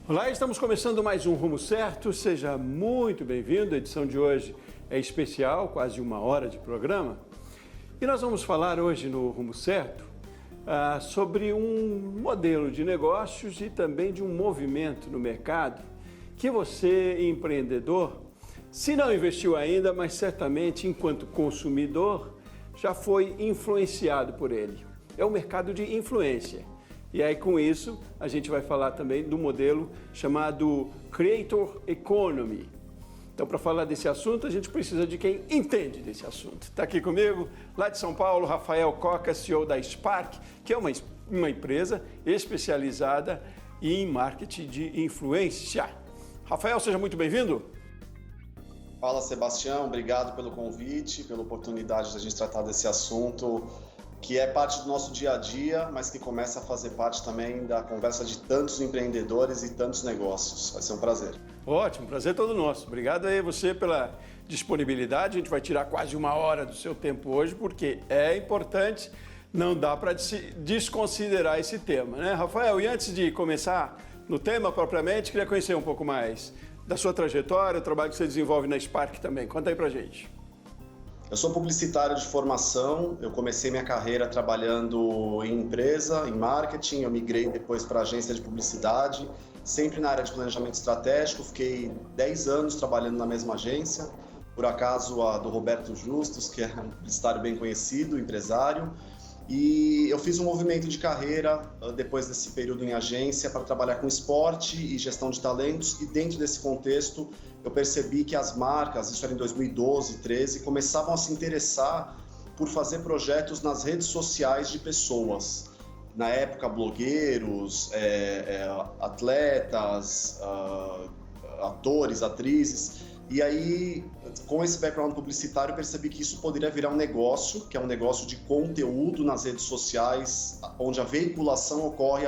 Olá, estamos começando mais um Rumo Certo, seja muito bem-vindo. A edição de hoje é especial, quase uma hora de programa. E nós vamos falar hoje no Rumo Certo sobre um modelo de negócios e também de um movimento no mercado que você, empreendedor, se não investiu ainda, mas certamente enquanto consumidor, já foi influenciado por ele. É o mercado de influência. E aí, com isso, a gente vai falar também do modelo chamado Creator Economy. Então, para falar desse assunto, a gente precisa de quem entende desse assunto. Está aqui comigo, lá de São Paulo, Rafael Coca, CEO da Spark, que é uma empresa especializada em marketing de influência. Rafael, seja muito bem-vindo. Fala, Sebastião. Obrigado pelo convite, pela oportunidade de a gente tratar desse assunto que é parte do nosso dia a dia, mas que começa a fazer parte também da conversa de tantos empreendedores e tantos negócios. Vai ser um prazer. Ótimo, prazer todo nosso. Obrigado aí você pela disponibilidade. A gente vai tirar quase uma hora do seu tempo hoje, porque é importante, não dá para desconsiderar esse tema, né, Rafael? E antes de começar no tema propriamente, queria conhecer um pouco mais da sua trajetória, o trabalho que você desenvolve na Spark também. Conta aí pra gente. Eu sou publicitário de formação, eu comecei minha carreira trabalhando em empresa, em marketing, eu migrei depois para agência de publicidade, sempre na área de planejamento estratégico, fiquei 10 anos trabalhando na mesma agência, por acaso a do Roberto Justus, que é um publicitário bem conhecido, empresário, e eu fiz um movimento de carreira depois desse período em agência para trabalhar com esporte e gestão de talentos, e dentro desse contexto eu percebi que as marcas, isso era em 2012, 2013, começavam a se interessar por fazer projetos nas redes sociais de pessoas. Na época, blogueiros, atletas, atores, atrizes. E aí, com esse background publicitário, eu percebi que isso poderia virar um negócio, que é um negócio de conteúdo nas redes sociais, onde a veiculação ocorre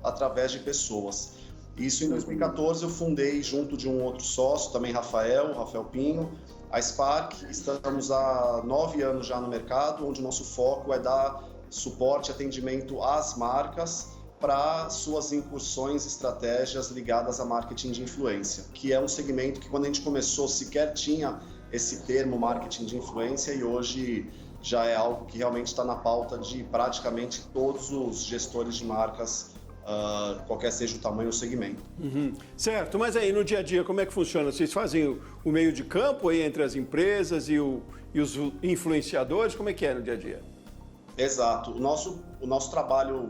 através de pessoas. Isso em 2014 eu fundei, junto de um outro sócio, também Rafael Pinho, a Spark. Estamos há 9 anos já no mercado, onde o nosso foco é dar suporte e atendimento às marcas para suas incursões e estratégias ligadas a marketing de influência, que é um segmento que quando a gente começou sequer tinha esse termo marketing de influência, e hoje já é algo que realmente está na pauta de praticamente todos os gestores de marcas, qualquer seja o tamanho ou segmento. Certo, mas aí no dia a dia como é que funciona? Vocês fazem o meio de campo aí entre as empresas e os influenciadores? Como é que é no dia a dia? Exato. O nosso trabalho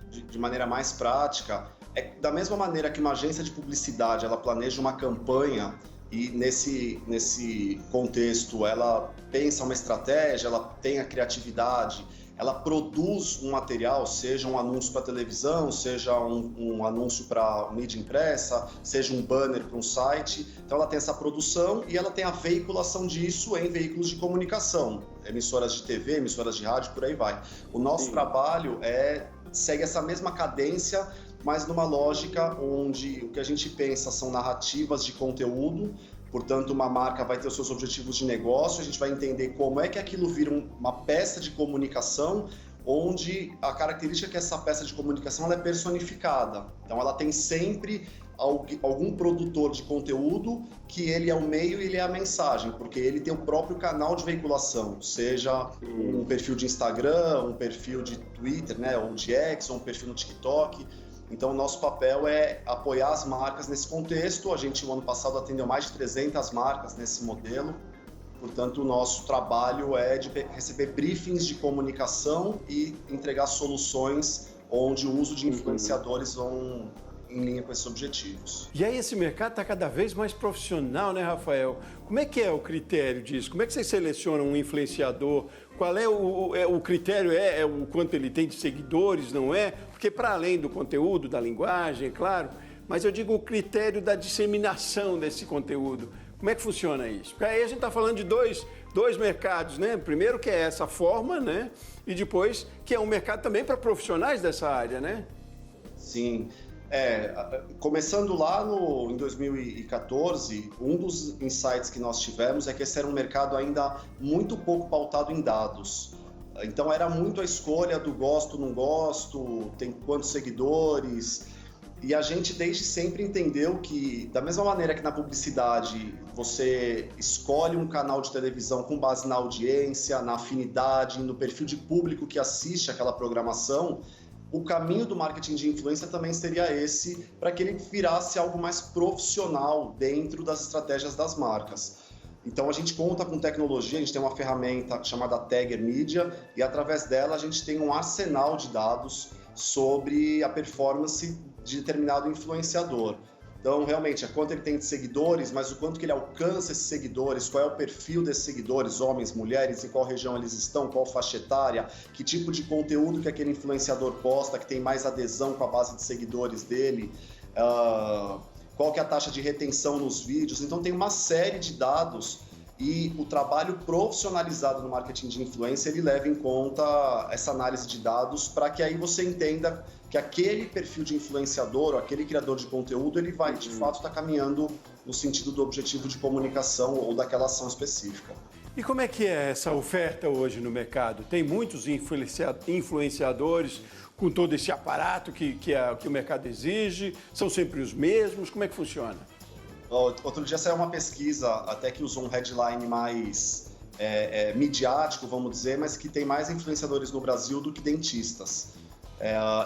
de maneira mais prática é da mesma maneira que uma agência de publicidade ela planeja uma campanha e nesse contexto ela pensa uma estratégia, ela tem a criatividade, ela produz um material, seja um anúncio para televisão, seja um anúncio para mídia impressa, seja um banner para um site. Então ela tem essa produção e ela tem a veiculação disso em veículos de comunicação, emissoras de TV, emissoras de rádio, por aí vai. O nosso trabalho segue essa mesma cadência, mas numa lógica onde o que a gente pensa são narrativas de conteúdo. Portanto, uma marca vai ter os seus objetivos de negócio, a gente vai entender como é que aquilo vira uma peça de comunicação, onde a característica é que essa peça de comunicação ela é personificada. Então, ela tem sempre algum produtor de conteúdo que ele é o meio e ele é a mensagem, porque ele tem o próprio canal de veiculação, seja um perfil de Instagram, um perfil de Twitter, né, ou de X, ou um perfil no TikTok. Então, o nosso papel é apoiar as marcas nesse contexto. A gente, no ano passado, atendeu mais de 300 marcas nesse modelo. Portanto, o nosso trabalho é de receber briefings de comunicação e entregar soluções onde o uso de influenciadores vão em linha com esses objetivos. E aí esse mercado está cada vez mais profissional, né, Rafael? Como é que é o critério disso? Como é que vocês selecionam um influenciador? Qual é o critério? É o quanto ele tem de seguidores, não é? Porque para além do conteúdo, da linguagem, claro, mas eu digo o critério da disseminação desse conteúdo. Como é que funciona isso? Porque aí a gente está falando de dois mercados, né? Primeiro que é essa forma, né? E depois que é um mercado também para profissionais dessa área, né? Sim. Começando lá em 2014, um dos insights que nós tivemos é que esse era um mercado ainda muito pouco pautado em dados. Então era muito a escolha do gosto, não gosto, tem quantos seguidores. E a gente desde sempre entendeu que, da mesma maneira que na publicidade você escolhe um canal de televisão com base na audiência, na afinidade, no perfil de público que assiste aquela programação, o caminho do marketing de influência também seria esse, para que ele virasse algo mais profissional dentro das estratégias das marcas. Então a gente conta com tecnologia, a gente tem uma ferramenta chamada Tagger Media e através dela a gente tem um arsenal de dados sobre a performance de determinado influenciador. Então, realmente, é quanto ele tem de seguidores, mas o quanto que ele alcança esses seguidores, qual é o perfil desses seguidores, homens, mulheres, em qual região eles estão, qual faixa etária, que tipo de conteúdo que aquele influenciador posta, que tem mais adesão com a base de seguidores dele, qual que é a taxa de retenção nos vídeos. Então, tem uma série de dados e o trabalho profissionalizado no marketing de influência, ele leva em conta essa análise de dados para que aí você entenda que aquele perfil de influenciador, ou aquele criador de conteúdo, ele vai, de fato, estar caminhando no sentido do objetivo de comunicação ou daquela ação específica. E como é que é essa oferta hoje no mercado? Tem muitos influenciadores com todo esse aparato que o mercado exige? São sempre os mesmos? Como é que funciona? Outro dia saiu uma pesquisa, até que usou um headline mais midiático, vamos dizer, mas que tem mais influenciadores no Brasil do que dentistas.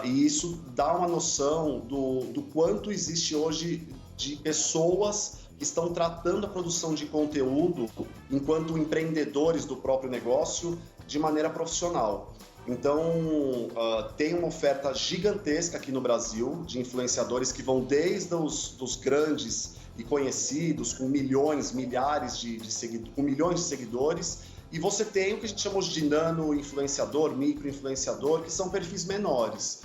E isso dá uma noção do quanto existe hoje de pessoas que estão tratando a produção de conteúdo enquanto empreendedores do próprio negócio de maneira profissional. Então, tem uma oferta gigantesca aqui no Brasil de influenciadores que vão desde os grandes e conhecidos, com milhões, milhares com milhões de seguidores, e você tem o que a gente chama de nano-influenciador, micro-influenciador, que são perfis menores.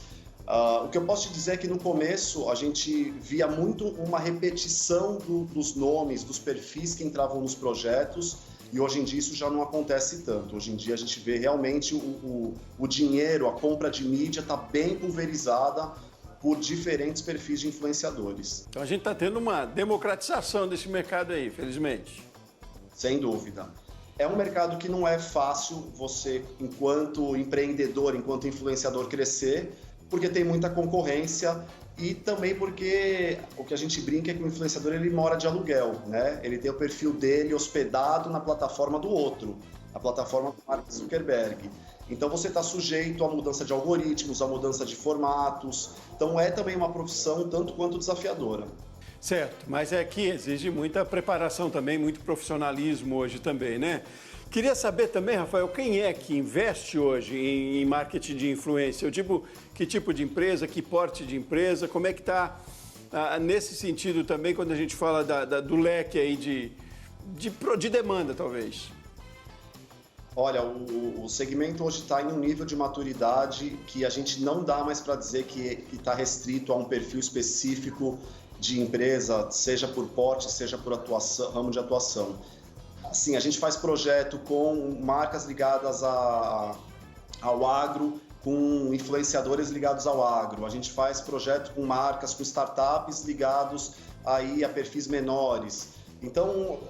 O que eu posso te dizer é que no começo a gente via muito uma repetição dos nomes, dos perfis que entravam nos projetos, e hoje em dia isso já não acontece tanto. Hoje em dia a gente vê realmente o dinheiro, a compra de mídia está bem pulverizada por diferentes perfis de influenciadores. Então a gente está tendo uma democratização desse mercado aí, felizmente. Sem dúvida. É um mercado que não é fácil você, enquanto empreendedor, enquanto influenciador, crescer, porque tem muita concorrência e também porque o que a gente brinca é que o influenciador ele mora de aluguel, né? Ele tem o perfil dele hospedado na plataforma do outro, a plataforma do Mark Zuckerberg. Então você está sujeito à mudança de algoritmos, à mudança de formatos. Então é também uma profissão tanto quanto desafiadora. Certo, mas é que exige muita preparação também, muito profissionalismo hoje também, né? Queria saber também, Rafael, quem é que investe hoje em marketing de influência? Que tipo de empresa, que porte de empresa, como é que está nesse sentido também quando a gente fala do leque aí de demanda, talvez? Olha, o segmento hoje está em um nível de maturidade que a gente não dá mais para dizer que está restrito a um perfil específico de empresa, seja por porte, seja por ramo de atuação. Assim, a gente faz projeto com marcas ligadas ao agro, com influenciadores ligados ao agro. A gente faz projeto com marcas, com startups ligados aí a perfis menores. Então,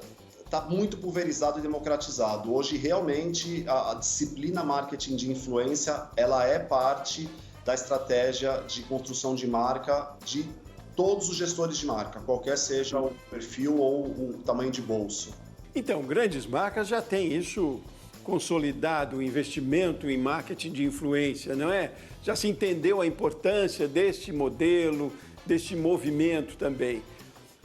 está muito pulverizado e democratizado. Hoje, realmente, a disciplina marketing de influência, ela é parte da estratégia de construção de marca de todos os gestores de marca, qualquer seja o perfil ou o tamanho de bolso. Então, grandes marcas já têm isso consolidado, o investimento em marketing de influência, não é? Já se entendeu a importância deste modelo, deste movimento também.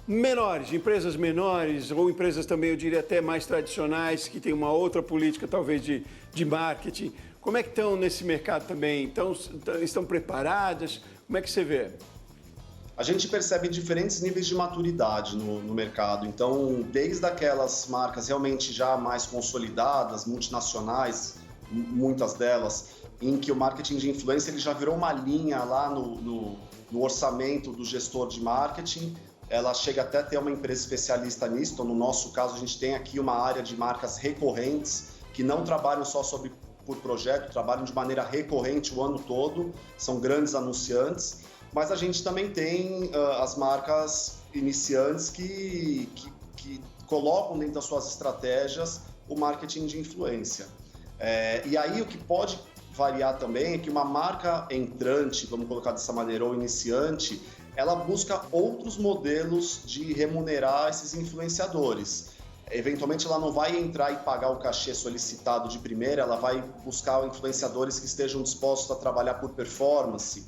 Menores, empresas menores ou empresas também, eu diria até mais tradicionais, que têm uma outra política talvez de marketing. Como é que estão nesse mercado também? Estão preparadas? Como é que você vê? A gente percebe diferentes níveis de maturidade no mercado. Então, desde aquelas marcas realmente já mais consolidadas, multinacionais, muitas delas, em que o marketing de influência ele já virou uma linha lá no orçamento do gestor de marketing, ela chega até a ter uma empresa especialista nisso. Então, no nosso caso, a gente tem aqui uma área de marcas recorrentes, que não trabalham só por projeto, trabalham de maneira recorrente o ano todo, são grandes anunciantes. Mas a gente também tem as marcas iniciantes que colocam dentro das suas estratégias o marketing de influência. E aí o que pode variar também é que uma marca entrante, vamos colocar dessa maneira, ou iniciante, ela busca outros modelos de remunerar esses influenciadores. Eventualmente, ela não vai entrar e pagar o cachê solicitado de primeira, ela vai buscar influenciadores que estejam dispostos a trabalhar por performance.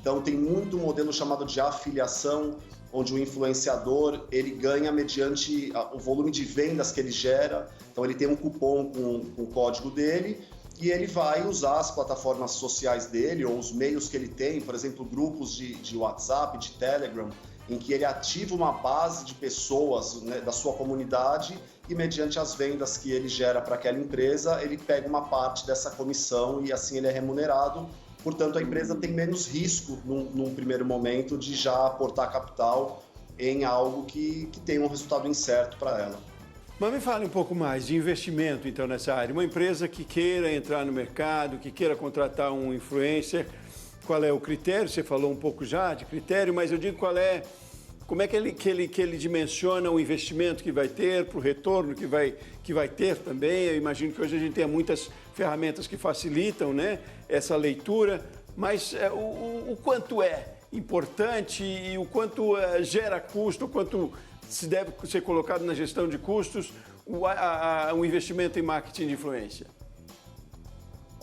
Então, tem muito modelo chamado de afiliação, onde o influenciador ele ganha mediante o volume de vendas que ele gera. Então, ele tem um cupom com o código dele e ele vai usar as plataformas sociais dele ou os meios que ele tem, por exemplo, grupos de WhatsApp, de Telegram, em que ele ativa uma base de pessoas, né, da sua comunidade e, mediante as vendas que ele gera para aquela empresa, ele pega uma parte dessa comissão e assim ele é remunerado. Portanto, a empresa tem menos risco, num primeiro momento, de já aportar capital em algo que tenha um resultado incerto para ela. Mas me fale um pouco mais de investimento, então, nessa área. Uma empresa que queira entrar no mercado, que queira contratar um influencer, qual é o critério? Você falou um pouco já de critério, mas eu digo como é que ele dimensiona o investimento que vai ter, para o retorno que vai ter também. Eu imagino que hoje a gente tem muitas ferramentas que facilitam, né, essa leitura, mas o quanto é importante e o quanto gera custo, o quanto se deve ser colocado na gestão de custos o investimento em marketing de influência?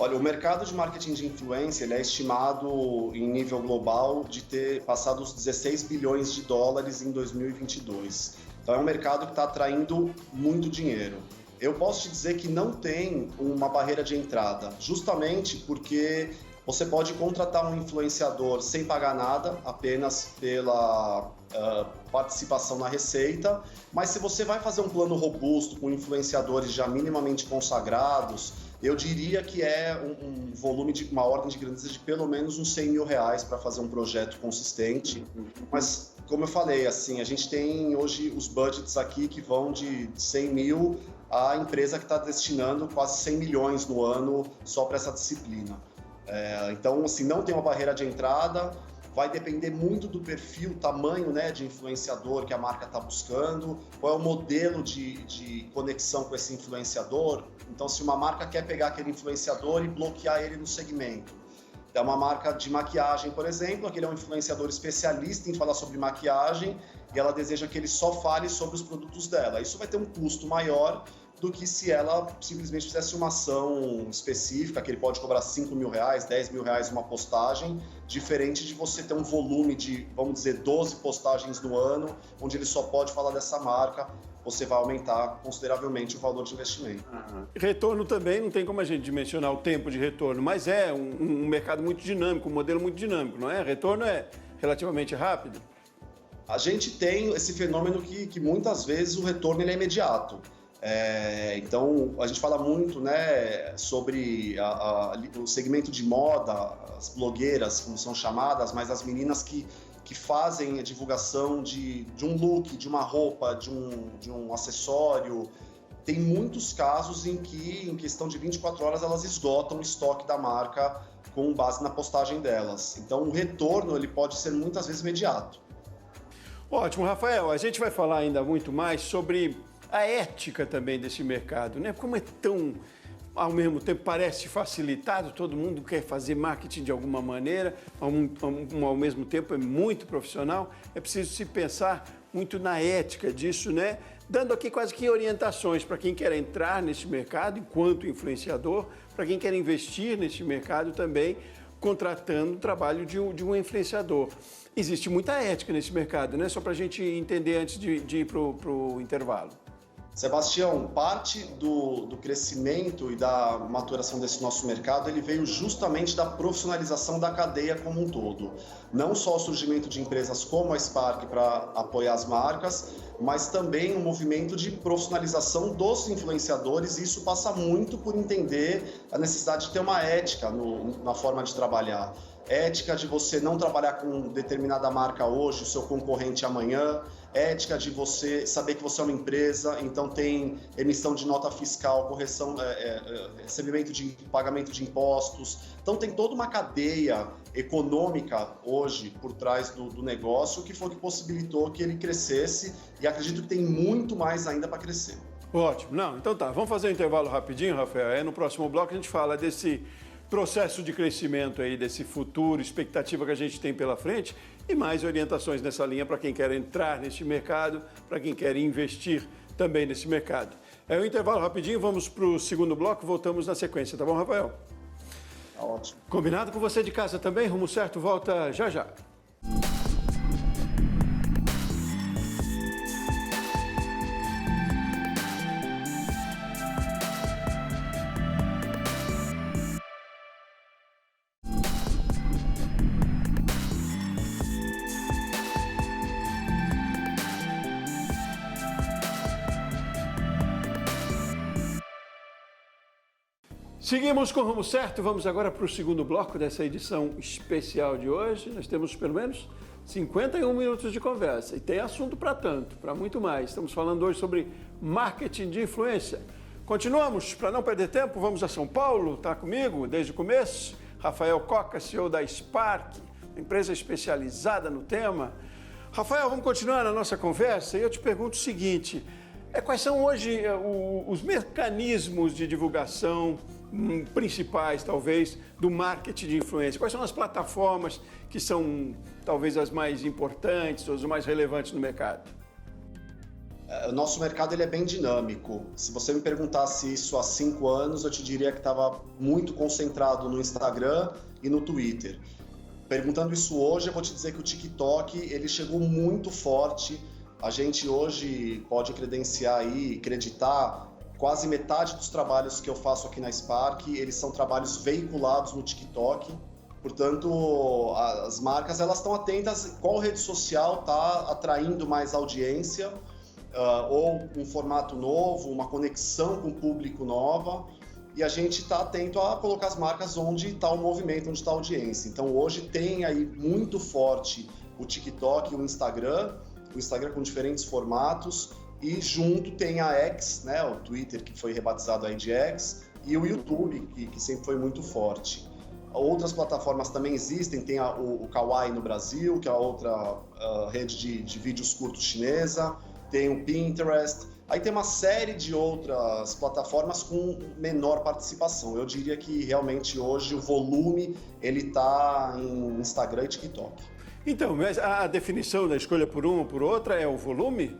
Olha, o mercado de marketing de influência ele é estimado em nível global de ter passado os 16 bilhões de dólares em 2022. Então é um mercado que está atraindo muito dinheiro. Eu posso te dizer que não tem uma barreira de entrada, justamente porque você pode contratar um influenciador sem pagar nada, apenas pela participação na receita, mas se você vai fazer um plano robusto com influenciadores já minimamente consagrados, eu diria que é um volume de uma ordem de grandeza de pelo menos uns 100 mil reais para fazer um projeto consistente. Mas, como eu falei, assim, a gente tem hoje os budgets aqui que vão de 100 mil a empresa que está destinando quase 100 milhões no ano só para essa disciplina. Então, assim, não tem uma barreira de entrada, vai depender muito do perfil, tamanho, né, de influenciador que a marca está buscando, qual é o modelo de conexão com esse influenciador. Então, se uma marca quer pegar aquele influenciador e bloquear ele no segmento, é uma marca de maquiagem, por exemplo, aquele é um influenciador especialista em falar sobre maquiagem e ela deseja que ele só fale sobre os produtos dela. Isso vai ter um custo maior do que se ela simplesmente fizesse uma ação específica, que ele pode cobrar 5 mil reais, 10 mil reais uma postagem, diferente de você ter um volume de, vamos dizer, 12 postagens no ano, onde ele só pode falar dessa marca, você vai aumentar consideravelmente o valor de investimento. Retorno também, não tem como a gente dimensionar o tempo de retorno, mas é um mercado muito dinâmico, um modelo muito dinâmico, não é? Retorno é relativamente rápido. A gente tem esse fenômeno que muitas vezes o retorno ele é imediato. Então, a gente fala muito, né, sobre o segmento de moda, as blogueiras, como são chamadas, mas as meninas que fazem a divulgação de um look, de uma roupa, de um acessório. Tem muitos casos em que, em questão de 24 horas, elas esgotam o estoque da marca com base na postagem delas. Então, o retorno ele pode ser muitas vezes imediato. Ótimo, Rafael. A gente vai falar ainda muito mais sobre a ética também desse mercado, né? Como é tão, ao mesmo tempo, parece facilitado, todo mundo quer fazer marketing de alguma maneira, ao mesmo tempo é muito profissional, é preciso se pensar muito na ética disso, né? Dando aqui quase que orientações para quem quer entrar nesse mercado enquanto influenciador, para quem quer investir nesse mercado também, contratando o trabalho de um influenciador. Existe muita ética nesse mercado, né? Só para a gente entender antes de ir para o intervalo. Sebastião, parte do crescimento e da maturação desse nosso mercado, ele veio justamente da profissionalização da cadeia como um todo. Não só o surgimento de empresas como a Spark para apoiar as marcas, mas também um movimento de profissionalização dos influenciadores, e isso passa muito por entender a necessidade de ter uma ética na forma de trabalhar. Ética de você não trabalhar com determinada marca hoje, o seu concorrente amanhã. Ética de você saber que você é uma empresa, então tem emissão de nota fiscal, correção, recebimento de pagamento de impostos. Então tem toda uma cadeia econômica hoje por trás do negócio que foi que possibilitou que ele crescesse, e acredito que tem muito mais ainda para crescer. Ótimo. Não, então tá, vamos fazer um intervalo rapidinho, Rafael. No próximo bloco a gente fala desse processo de crescimento aí, desse futuro, expectativa que a gente tem pela frente, e mais orientações nessa linha para quem quer entrar nesse mercado, para quem quer investir também nesse mercado. É um intervalo rapidinho, vamos para o segundo bloco, voltamos na sequência, tá bom, Rafael? Tá ótimo. Combinado com você de casa também? Rumo Certo volta já já. Seguimos com o Rumo Certo, vamos agora para o segundo bloco dessa edição especial de hoje. Nós temos pelo menos 51 minutos de conversa e tem assunto para tanto, para muito mais. Estamos falando hoje sobre marketing de influência. Continuamos, para não perder tempo, vamos a São Paulo, está comigo desde o começo, Rafael Coca, CEO da Spark, empresa especializada no tema. Rafael, vamos continuar na nossa conversa e eu te pergunto o seguinte, quais são hoje os mecanismos de divulgação principais, talvez, do marketing de influência? Quais são as plataformas que são, talvez, as mais importantes ou as mais relevantes no mercado? O nosso mercado ele é bem dinâmico. Se você me perguntasse isso há 5 anos, eu te diria que estava muito concentrado no Instagram e no Twitter. Perguntando isso hoje, eu vou te dizer que o TikTok ele chegou muito forte. A gente hoje pode credenciar e acreditar quase metade dos trabalhos que eu faço aqui na Spark, eles são trabalhos veiculados no TikTok. Portanto, as marcas elas estão atentas qual rede social está atraindo mais audiência, ou um formato novo, uma conexão com o público nova. E a gente está atento a colocar as marcas onde está o movimento, onde está a audiência. Então, hoje tem aí muito forte o TikTok e o Instagram com diferentes formatos, e junto tem a X, né, o Twitter, que foi rebatizado aí de X, e o YouTube, que sempre foi muito forte. Outras plataformas também existem, tem o Kawaii no Brasil, que é a outra rede de vídeos curtos chinesa, tem o Pinterest, aí tem uma série de outras plataformas com menor participação. Eu diria que realmente hoje o volume ele está em Instagram e TikTok. Então, mas a definição da escolha por uma ou por outra é o volume?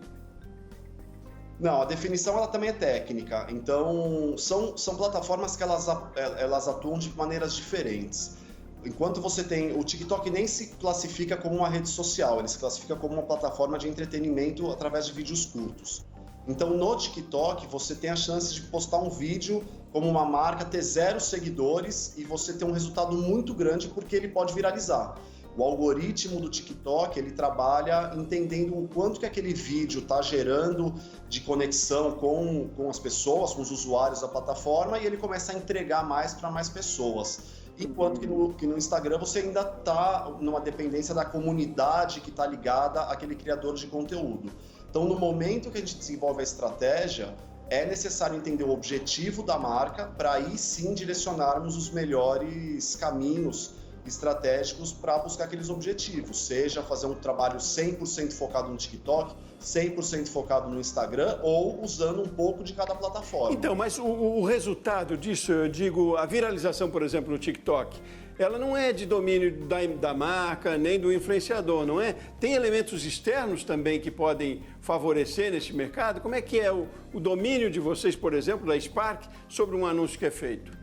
Não, a definição ela também é técnica. Então, são plataformas que elas atuam de maneiras diferentes. Enquanto você tem... O TikTok nem se classifica como uma rede social, ele se classifica como uma plataforma de entretenimento através de vídeos curtos. Então, no TikTok, você tem a chance de postar um vídeo como uma marca, ter 0 seguidores e você ter um resultado muito grande porque ele pode viralizar. O algoritmo do TikTok, ele trabalha entendendo o quanto que aquele vídeo está gerando de conexão com as pessoas, com os usuários da plataforma, e ele começa a entregar mais para mais pessoas. Enquanto que no Instagram você ainda está numa dependência da comunidade que está ligada àquele criador de conteúdo. Então, no momento que a gente desenvolve a estratégia, é necessário entender o objetivo da marca para aí sim direcionarmos os melhores caminhos estratégicos para buscar aqueles objetivos, seja fazer um trabalho 100% focado no TikTok, 100% focado no Instagram ou usando um pouco de cada plataforma. Então, mas o resultado disso, eu digo, a viralização, por exemplo, no TikTok, ela não é de domínio da marca nem do influenciador, não é? Tem elementos externos também que podem favorecer nesse mercado? Como é que é o domínio de vocês, por exemplo, da Spark, sobre um anúncio que é feito?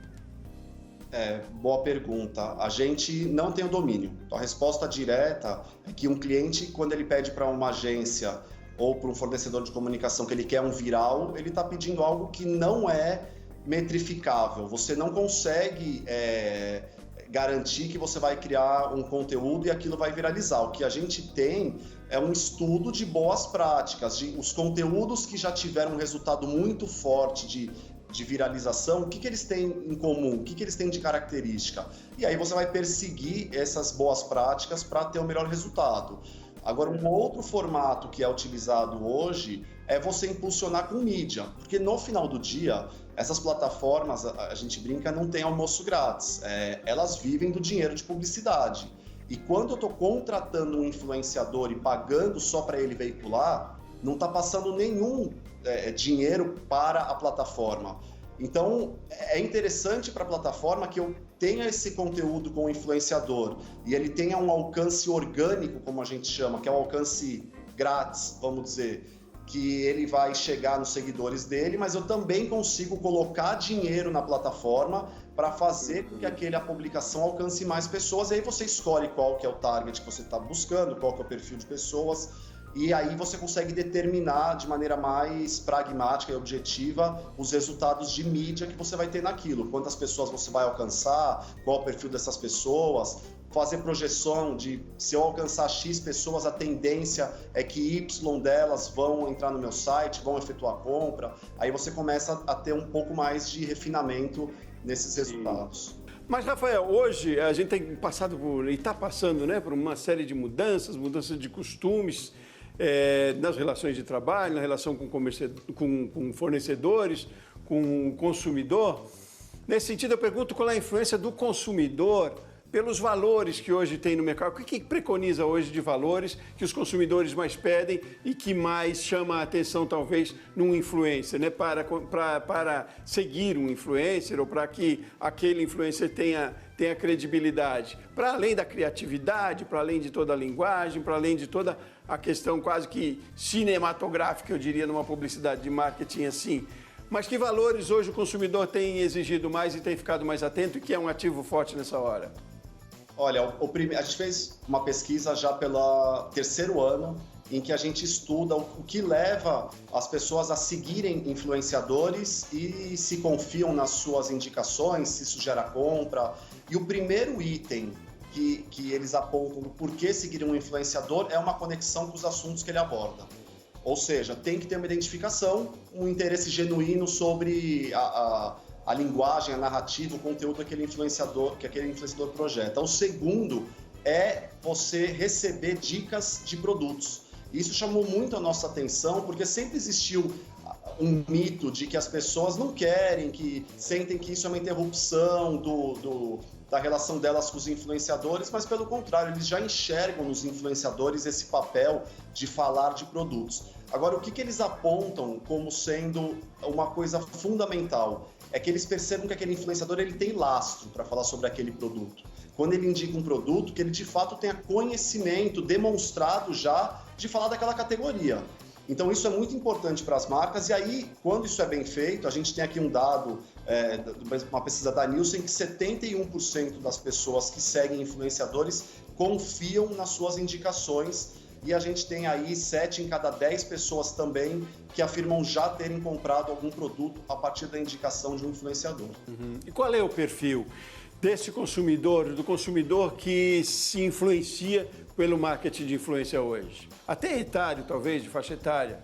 Boa pergunta. A gente não tem o domínio. Então, a resposta direta é que um cliente, quando ele pede para uma agência ou para um fornecedor de comunicação que ele quer um viral, ele está pedindo algo que não é metrificável. Você não consegue garantir que você vai criar um conteúdo e aquilo vai viralizar. O que a gente tem é um estudo de boas práticas, de os conteúdos que já tiveram um resultado muito forte de viralização, o que eles têm em comum, o que eles têm de característica. E aí você vai perseguir essas boas práticas para ter o melhor resultado. Agora, um outro formato que é utilizado hoje é você impulsionar com mídia, porque no final do dia, essas plataformas, a gente brinca, não tem almoço grátis, elas vivem do dinheiro de publicidade. E quando eu estou contratando um influenciador e pagando só para ele veicular, não está passando nenhum dinheiro para a plataforma. Então, é interessante para a plataforma que eu tenha esse conteúdo com o influenciador e ele tenha um alcance orgânico, como a gente chama, que é um alcance grátis, vamos dizer, que ele vai chegar nos seguidores dele, mas eu também consigo colocar dinheiro na plataforma para fazer com que a publicação alcance mais pessoas. E aí você escolhe qual que é o target que você está buscando, qual que é o perfil de pessoas, e aí você consegue determinar de maneira mais pragmática e objetiva os resultados de mídia que você vai ter naquilo. Quantas pessoas você vai alcançar, qual o perfil dessas pessoas, fazer projeção de se eu alcançar X pessoas, a tendência é que Y delas vão entrar no meu site, vão efetuar a compra. Aí você começa a ter um pouco mais de refinamento nesses resultados. Mas, Rafael, hoje a gente tem passado por, e está passando, né, por uma série de mudanças de costumes nas relações de trabalho, na relação com fornecedores, com o consumidor. Nesse sentido, eu pergunto qual é a influência do consumidor pelos valores que hoje tem no mercado. O que preconiza hoje de valores que os consumidores mais pedem e que mais chama a atenção, talvez, num influencer, né? Para seguir um influencer ou para que aquele influencer tenha credibilidade. Para além da criatividade, para além de toda a linguagem, para além de toda a questão quase que cinematográfica, eu diria, numa publicidade de marketing assim. Mas que valores hoje o consumidor tem exigido mais e tem ficado mais atento e que é um ativo forte nessa hora? Olha, a gente fez uma pesquisa já pelo terceiro ano, em que a gente estuda o que leva as pessoas a seguirem influenciadores e se confiam nas suas indicações, se isso gera compra. E o primeiro item que eles apontam do porquê seguir um influenciador é uma conexão com os assuntos que ele aborda. Ou seja, tem que ter uma identificação, um interesse genuíno sobre a linguagem, a narrativa, o conteúdo que aquele influenciador projeta. O segundo é você receber dicas de produtos. Isso chamou muito a nossa atenção, porque sempre existiu um mito de que as pessoas não querem, que sentem que isso é uma interrupção da relação delas com os influenciadores, mas pelo contrário, eles já enxergam nos influenciadores esse papel de falar de produtos. Agora, o que eles apontam como sendo uma coisa fundamental é que eles percebam que aquele influenciador ele tem lastro para falar sobre aquele produto. Quando ele indica um produto, que ele de fato tenha conhecimento demonstrado já de falar daquela categoria. Então isso é muito importante para as marcas, e aí, quando isso é bem feito, a gente tem aqui um dado, uma pesquisa da Nielsen, que 71% das pessoas que seguem influenciadores confiam nas suas indicações, e a gente tem aí 7 em cada 10 pessoas também que afirmam já terem comprado algum produto a partir da indicação de um influenciador. Uhum. E qual é o perfil desse consumidor, do consumidor que se influencia pelo marketing de influência hoje? Até etário, talvez, de faixa etária?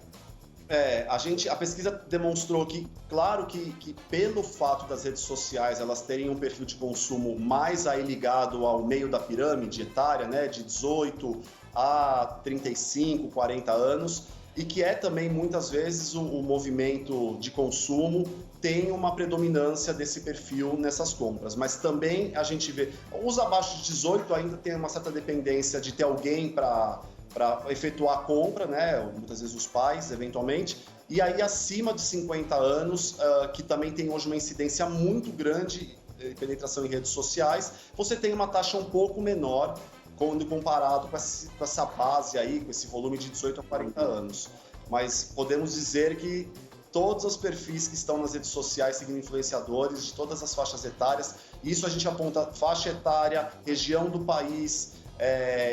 A pesquisa demonstrou que, claro que pelo fato das redes sociais elas terem um perfil de consumo mais aí ligado ao meio da pirâmide etária, né, de 18 a 35, 40 anos, e que é também muitas vezes o movimento de consumo tem uma predominância desse perfil nessas compras, mas também a gente vê, os abaixo de 18 ainda tem uma certa dependência de ter alguém para efetuar a compra, né? Muitas vezes os pais, eventualmente, e aí acima de 50 anos, que também tem hoje uma incidência muito grande de penetração em redes sociais, você tem uma taxa um pouco menor quando comparado com essa base aí, com esse volume de 18 a 40 anos. Mas podemos dizer que todos os perfis que estão nas redes sociais seguindo influenciadores, de todas as faixas etárias, isso a gente aponta faixa etária, região do país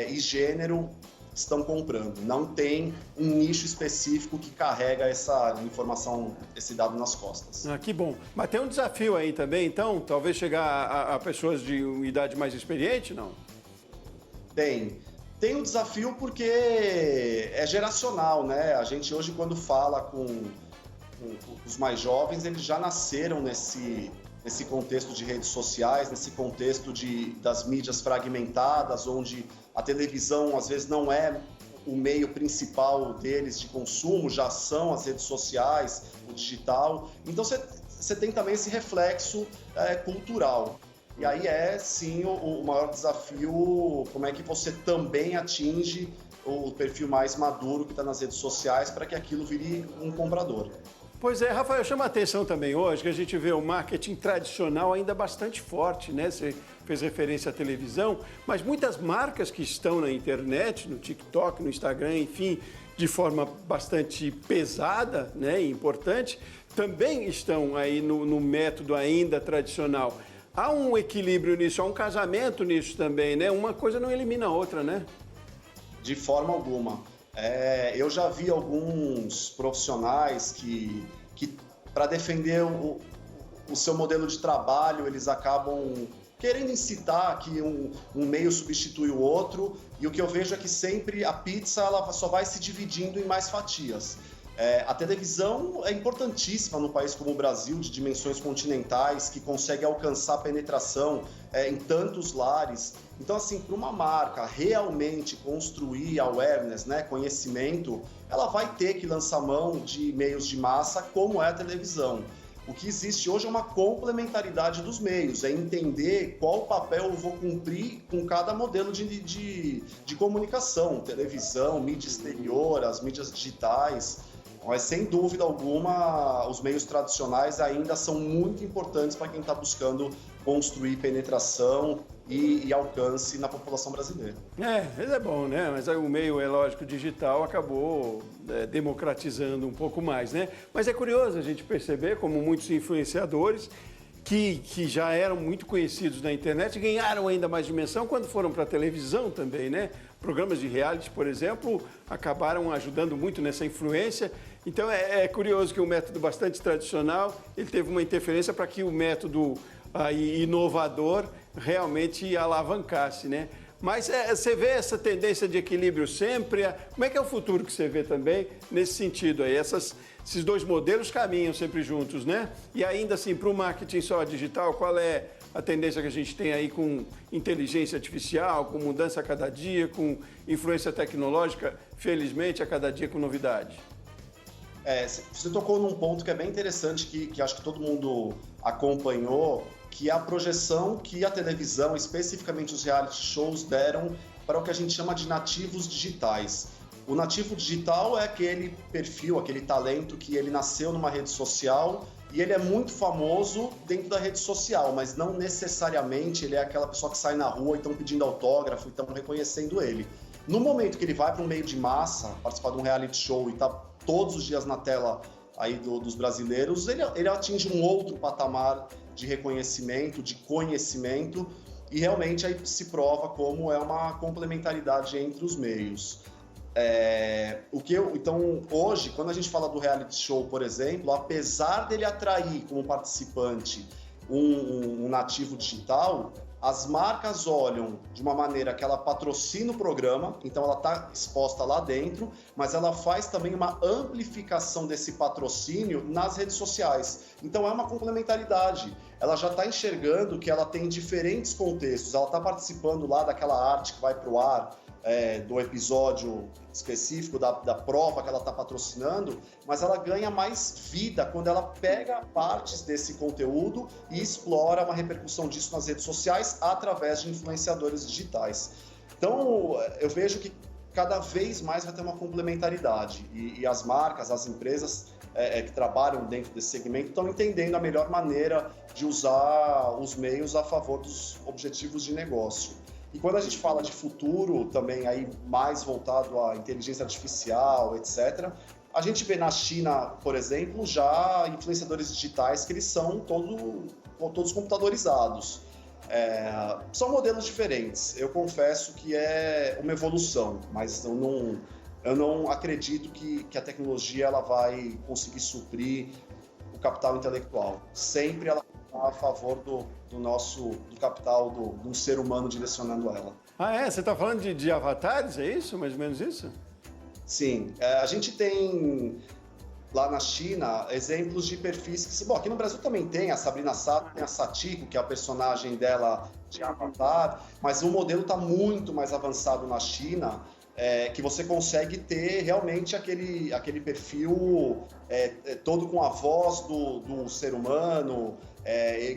e gênero, estão comprando. Não tem um nicho específico que carrega essa informação, esse dado nas costas. Que bom. Mas tem um desafio aí também, então? Talvez chegar a pessoas de idade mais experiente, não? Tem um desafio porque é geracional, né? A gente hoje, quando fala com os mais jovens, eles já nasceram nesse contexto de redes sociais, nesse contexto das mídias fragmentadas, onde a televisão às vezes não é o meio principal deles de consumo, já são as redes sociais, o digital. Então você tem também esse reflexo cultural. E aí sim, o maior desafio, como é que você também atinge o perfil mais maduro que está nas redes sociais para que aquilo vire um comprador. Pois é, Rafael, chama a atenção também hoje que a gente vê o marketing tradicional ainda bastante forte, né? Você fez referência à televisão, mas muitas marcas que estão na internet, no TikTok, no Instagram, enfim, de forma bastante pesada, né, e importante, também estão aí no método ainda tradicional. Há um equilíbrio nisso, há um casamento nisso também, né? Uma coisa não elimina a outra, né? De forma alguma. Eu já vi alguns profissionais que para defender o seu modelo de trabalho, eles acabam querendo incitar que um meio substitui o outro, e o que eu vejo é que sempre a pizza ela só vai se dividindo em mais fatias. A televisão é importantíssima num país como o Brasil, de dimensões continentais, que consegue alcançar penetração em tantos lares. Então, assim, para uma marca realmente construir awareness, né, conhecimento, ela vai ter que lançar mão de meios de massa, como é a televisão. O que existe hoje é uma complementaridade dos meios, é entender qual papel eu vou cumprir com cada modelo de comunicação, televisão, mídia exterior, as mídias digitais. Mas, sem dúvida alguma, os meios tradicionais ainda são muito importantes para quem está buscando construir penetração e alcance na população brasileira. É bom, né? Mas aí o meio, é lógico, digital acabou democratizando um pouco mais, né? Mas é curioso a gente perceber como muitos influenciadores que já eram muito conhecidos na internet ganharam ainda mais dimensão quando foram para a televisão também, né? Programas de reality, por exemplo, acabaram ajudando muito nessa influência. Então é curioso que um método bastante tradicional, ele teve uma interferência para que o método inovador realmente alavancasse, né? Mas você vê essa tendência de equilíbrio sempre? Como é que é o futuro que você vê também nesse sentido aí? Esses dois modelos caminham sempre juntos, né? E ainda assim, para o marketing só digital, qual é a tendência que a gente tem aí com inteligência artificial, com mudança a cada dia, com influência tecnológica, felizmente, a cada dia com novidade? Você tocou num ponto que é bem interessante, que acho que todo mundo acompanhou, que é a projeção que a televisão, especificamente os reality shows, deram para o que a gente chama de nativos digitais. O nativo digital é aquele perfil, aquele talento que ele nasceu numa rede social e ele é muito famoso dentro da rede social, mas não necessariamente ele é aquela pessoa que sai na rua e estão pedindo autógrafo e estão reconhecendo ele. No momento que ele vai para um meio de massa, participar de um reality show e está todos os dias na tela aí dos brasileiros, ele atinge um outro patamar de reconhecimento, de conhecimento, e realmente aí se prova como é uma complementaridade entre os meios. Então, hoje, quando a gente fala do reality show, por exemplo, apesar dele atrair como participante um nativo digital, as marcas olham de uma maneira que ela patrocina o programa, então ela está exposta lá dentro, mas ela faz também uma amplificação desse patrocínio nas redes sociais. Então é uma complementaridade. Ela já está enxergando que ela tem diferentes contextos, ela está participando lá daquela arte que vai para o ar, do episódio específico da prova que ela está patrocinando, mas ela ganha mais vida quando ela pega partes desse conteúdo e explora uma repercussão disso nas redes sociais através de influenciadores digitais. Então, eu vejo que cada vez mais vai ter uma complementaridade e as marcas, as empresas que trabalham dentro desse segmento estão entendendo a melhor maneira de usar os meios a favor dos objetivos de negócio. E quando a gente fala de futuro, também aí mais voltado à inteligência artificial, etc., a gente vê na China, por exemplo, já influenciadores digitais que eles são todos computadorizados. São modelos diferentes. Eu confesso que é uma evolução, mas eu não acredito que a tecnologia ela vai conseguir suprir o capital intelectual. Sempre ela a favor do capital do ser humano direcionando ela. Você está falando de avatares, é isso? Mais ou menos isso? Sim. A gente tem lá na China exemplos de perfis que... Bom, aqui no Brasil também tem a Sabrina Sato, tem a Satiko, que é a personagem dela de Avatar, mas o modelo está muito mais avançado na China, que você consegue ter realmente aquele perfil todo com a voz do ser humano,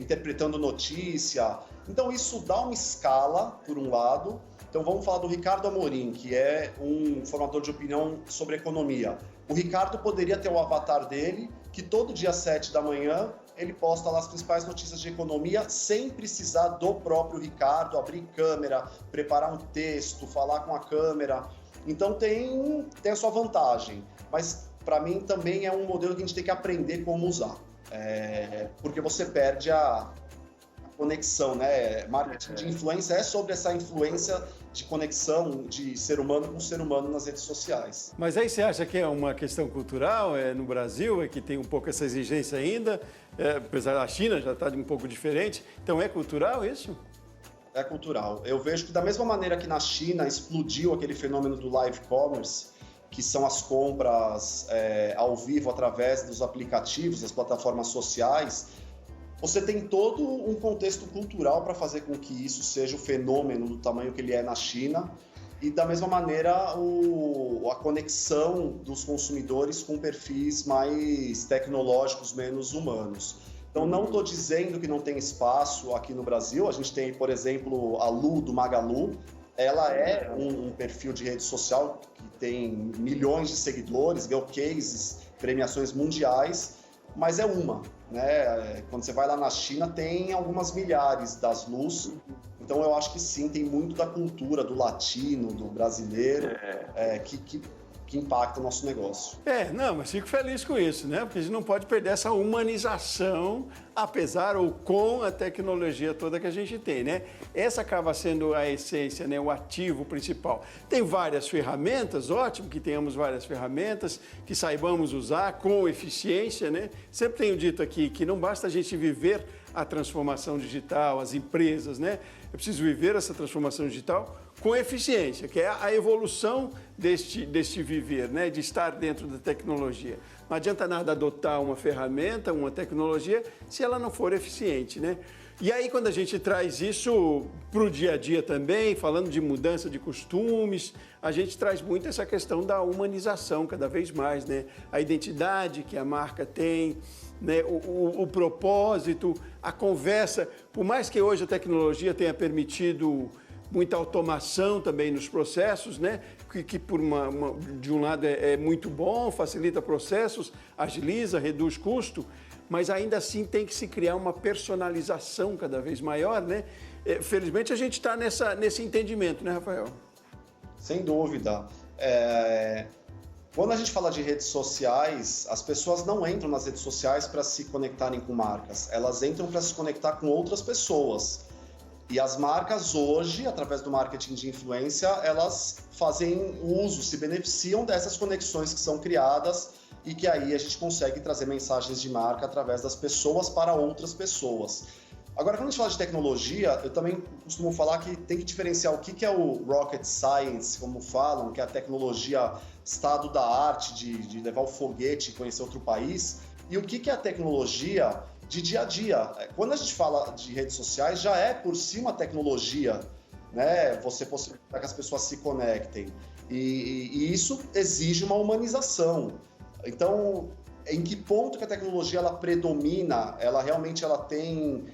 interpretando notícia. Então isso dá uma escala, por um lado. Então vamos falar do Ricardo Amorim, que é um formador de opinião sobre economia. O Ricardo poderia ter o avatar dele que todo dia às 7 da manhã ele posta lá as principais notícias de economia sem precisar do próprio Ricardo abrir câmera, preparar um texto, falar com a câmera. Então tem a sua vantagem, mas para mim também é um modelo que a gente tem que aprender como usar, porque você perde a conexão, né? Marketing de influência é sobre essa influência de conexão de ser humano com ser humano nas redes sociais. Mas aí você acha que é uma questão cultural no Brasil, que tem um pouco essa exigência ainda, apesar da China já está um pouco diferente, então é cultural isso? É cultural. Eu vejo que da mesma maneira que na China explodiu aquele fenômeno do live commerce, que são as compras ao vivo através dos aplicativos, das plataformas sociais, você tem todo um contexto cultural para fazer com que isso seja o fenômeno do tamanho que ele é na China e, da mesma maneira, a conexão dos consumidores com perfis mais tecnológicos, menos humanos. Então, não estou dizendo que não tem espaço aqui no Brasil. A gente tem, por exemplo, a Lu, do Magalu. Ela é um perfil de rede social que tem milhões de seguidores, ganhou cases, premiações mundiais, mas é uma, né? Quando você vai lá na China, tem algumas milhares das Lus. Então, eu acho que sim, tem muito da cultura do latino, do brasileiro, que impacta o nosso negócio. Não, mas fico feliz com isso, né? Porque a gente não pode perder essa humanização, apesar ou com a tecnologia toda que a gente tem, né? Essa acaba sendo a essência, né? O ativo principal. Tem várias ferramentas, ótimo que tenhamos várias ferramentas, que saibamos usar com eficiência, né? Sempre tenho dito aqui que não basta a gente viver a transformação digital, as empresas, né? É preciso viver essa transformação digital com eficiência, que é a evolução deste viver, né? De estar dentro da tecnologia. Não adianta nada adotar uma ferramenta, uma tecnologia, se ela não for eficiente, né? E aí, quando a gente traz isso para o dia a dia também, falando de mudança de costumes, a gente traz muito essa questão da humanização cada vez mais, né? A identidade que a marca tem, né? O propósito, a conversa. Por mais que hoje a tecnologia tenha permitido muita automação também nos processos, né? Que de um lado é muito bom, facilita processos, agiliza, reduz custo, mas ainda assim tem que se criar uma personalização cada vez maior, né? Felizmente a gente está nesse entendimento, né, Rafael? Sem dúvida. Quando a gente fala de redes sociais, as pessoas não entram nas redes sociais para se conectarem com marcas, elas entram para se conectar com outras pessoas. E as marcas hoje, através do marketing de influência, elas fazem uso, se beneficiam dessas conexões que são criadas e que aí a gente consegue trazer mensagens de marca através das pessoas para outras pessoas. Agora, quando a gente fala de tecnologia, eu também costumo falar que tem que diferenciar o que é o rocket science, como falam, que é a tecnologia estado da arte, de levar o foguete e conhecer outro país, e o que é a tecnologia de dia a dia. Quando a gente fala de redes sociais, já é por si uma tecnologia, né? Você possibilitar que as pessoas se conectem. E isso exige uma humanização. Então, em que ponto que a tecnologia ela predomina, ela realmente tem